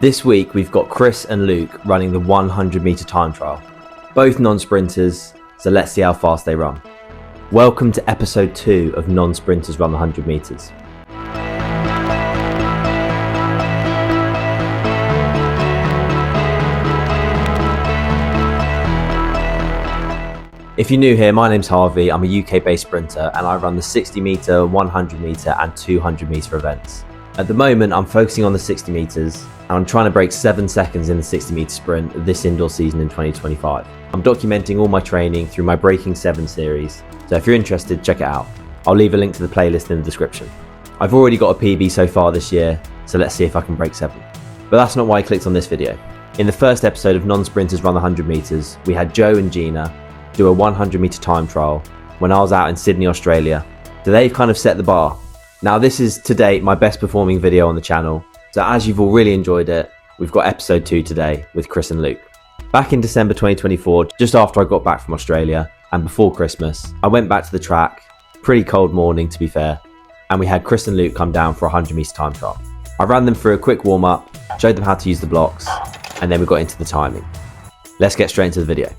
This week we've got Chris and Luke running the 100 metre time trial. Both non-sprinters, so let's see how fast they run. Welcome to episode 2 of Non-Sprinters Run the 100 metres. If you're new here, my name's Harvey. I'm a UK-based sprinter and I run the 60 metre, 100 metre and 200 metre events. At the moment, I'm focusing on the 60 metres and I'm trying to break 7 seconds in the 60 metre sprint this indoor season in 2025. I'm documenting all my training through my Breaking 7 series, so if you're interested, check it out. I'll leave a link to the playlist in the description. I've already got a PB so far this year, so let's see if I can break 7. But that's not why I clicked on this video. In the first episode of Non-Sprinters Run the 100 metres, we had Joe and Gina do a 100 metre time trial when I was out in Sydney, Australia. So they've kind of set the bar. Now this is to date my best performing video on the channel, so as you've all really enjoyed it, we've got episode 2 today with Chris and Luke. Back in December 2024, just after I got back from Australia and before Christmas, I went back to the track, pretty cold morning to be fair, and we had Chris and Luke come down for a 100 metre time trial. I ran them through a quick warm up, showed them how to use the blocks, and then we got into the timing. Let's get straight into the video.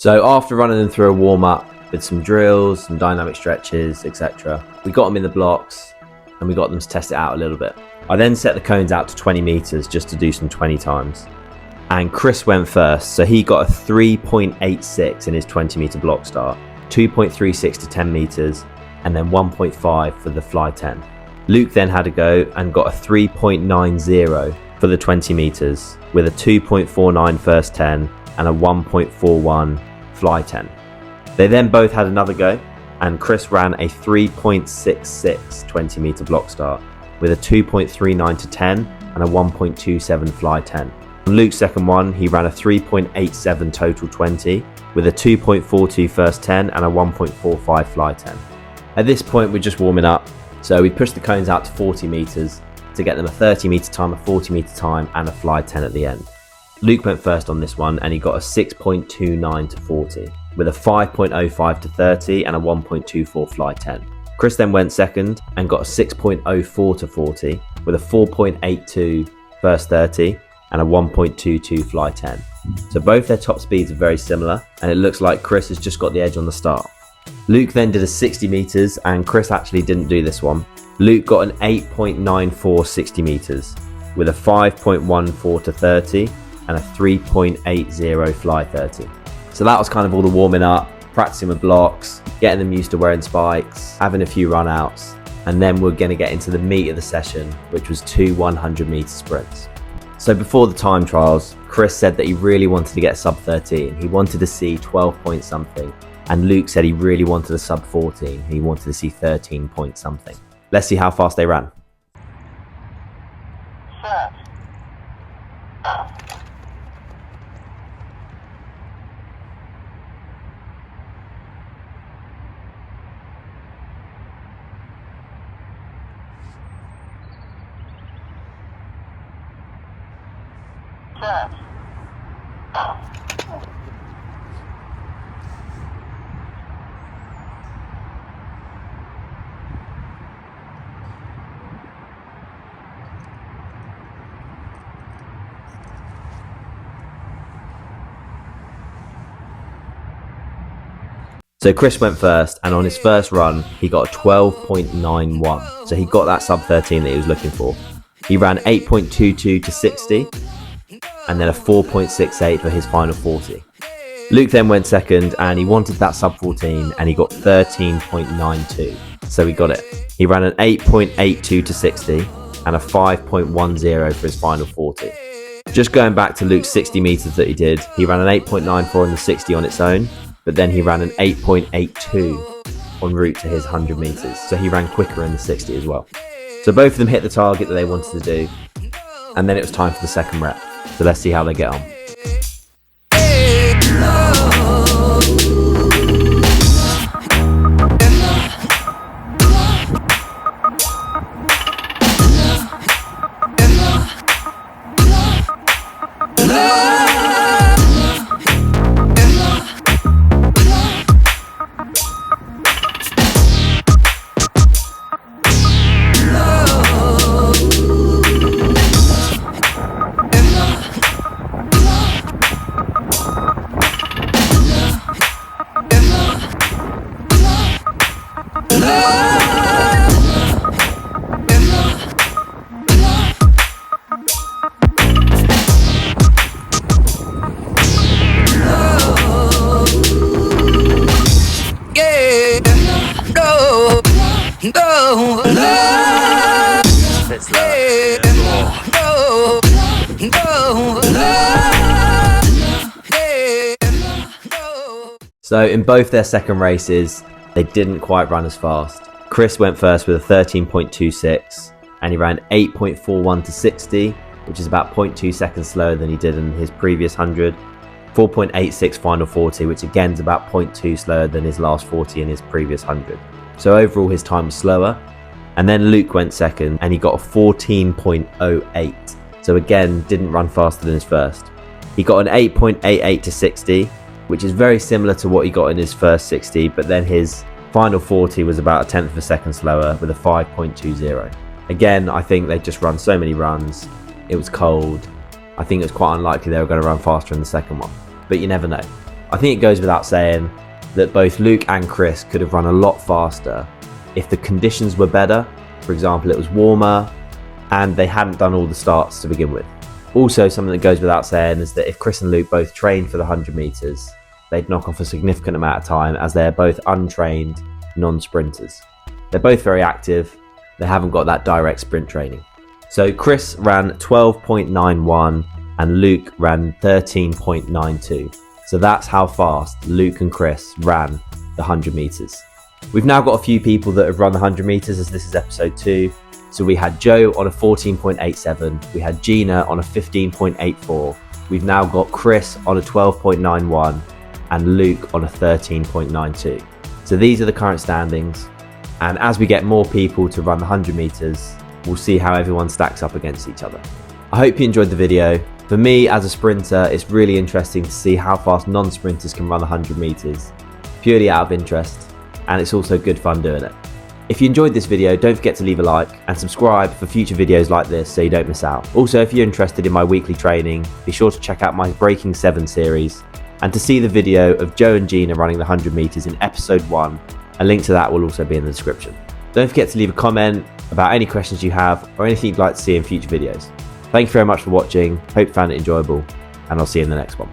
So after running them through a warm-up with some drills, some dynamic stretches, etc., we got them in the blocks and we got them to test it out a little bit. I then set the cones out to 20 meters just to do some 20 times. And Chris went first, so he got a 3.86 in his 20 meter block start, 2.36 to 10 meters, and then 1.5 for the fly 10. Luke then had a go and got a 3.90 for the 20 meters with a 2.49 first 10 and a 1.41 fly 10. They then both had another go and Chris ran a 3.66 20 meter block start with a 2.39 to 10 and a 1.27 fly 10. On Luke's second one, he ran a 3.87 total 20 with a 2.42 first 10 and a 1.45 fly 10. At this point we're just warming up, so we pushed the cones out to 40 meters to get them a 30 meter time, a 40 meter time and a fly 10 at the end. Luke went first on this one and he got a 6.29 to 40 with a 5.05 to 30 and a 1.24 fly 10. Chris then went second and got a 6.04 to 40 with a 4.82 first 30 and a 1.22 fly 10. So both their top speeds are very similar and it looks like Chris has just got the edge on the start. Luke then did a 60 meters and Chris actually didn't do this one. Luke got an 8.94 60 meters with a 5.14 to 30 and a 3.80 fly 30. So that was kind of all the warming up, practicing with blocks, getting them used to wearing spikes, having a few run outs. and then we're going to get into the meat of the session, which was 2 100-meter sprints. So before the time trials, Chris said that he really wanted to get sub 13. He wanted to see 12 point something, and Luke said he really wanted a sub 14. He wanted to see 13 point something. Let's see how fast they ran. So Chris went first, and on his first run, he got a 12.91. So he got that sub 13 that he was looking for. He ran 8.22 to 60, and then a 4.68 for his final 40. Luke then went second, and he wanted that sub 14, and he got 13.92. So he got it. He ran an 8.82 to 60, and a 5.10 for his final 40. Just going back to Luke's 60 meters that he did, he ran an 8.94 in the 60 on its own, but then he ran an 8.82 en route to his 100 meters. So he ran quicker in the 60 as well. So both of them hit the target that they wanted to do, and then it was time for the second rep. So let's see how they get on. So in both their second races, they didn't quite run as fast. Chris went first with a 13.26, and he ran 8.41 to 60, which is about 0.2 seconds slower than he did in his previous 100. 4.86 final 40, which again is about 0.2 slower than his last 40 in his previous 100. So overall his time was slower. And then Luke went second, and he got a 14.08. So again, didn't run faster than his first. He got an 8.88 to 60, which is very similar to what he got in his first 60, but then his final 40 was about a tenth of a second slower with a 5.20. Again, I think they just run so many runs. It was cold. I think it was quite unlikely they were going to run faster in the second one, but you never know. I think it goes without saying that both Luke and Chris could have run a lot faster if the conditions were better. For example, it was warmer and they hadn't done all the starts to begin with. Also, something that goes without saying is that if Chris and Luke both trained for the 100 meters, they'd knock off a significant amount of time, as they're both untrained non-sprinters. They're both very active. They haven't got that direct sprint training. So Chris ran 12.91 and Luke ran 13.92. So that's how fast Luke and Chris ran the 100 meters. We've now got a few people that have run the 100 meters, as this is episode 2. So we had Joe on a 14.87, we had Gina on a 15.84, we've now got Chris on a 12.91 and Luke on a 13.92. So these are the current standings, and as we get more people to run the 100 meters, we'll see how everyone stacks up against each other. I hope you enjoyed the video. For me as a sprinter, it's really interesting to see how fast non-sprinters can run the 100 meters, purely out of interest, and it's also good fun doing it. If you enjoyed this video, don't forget to leave a like and subscribe for future videos like this so you don't miss out. Also, if you're interested in my weekly training, be sure to check out my Breaking 7 series, and to see the video of Joe and Gina running the 100 meters in episode 1, a link to that will also be in the description. Don't forget to leave a comment about any questions you have or anything you'd like to see in future videos. Thank you very much for watching, hope you found it enjoyable, and I'll see you in the next one.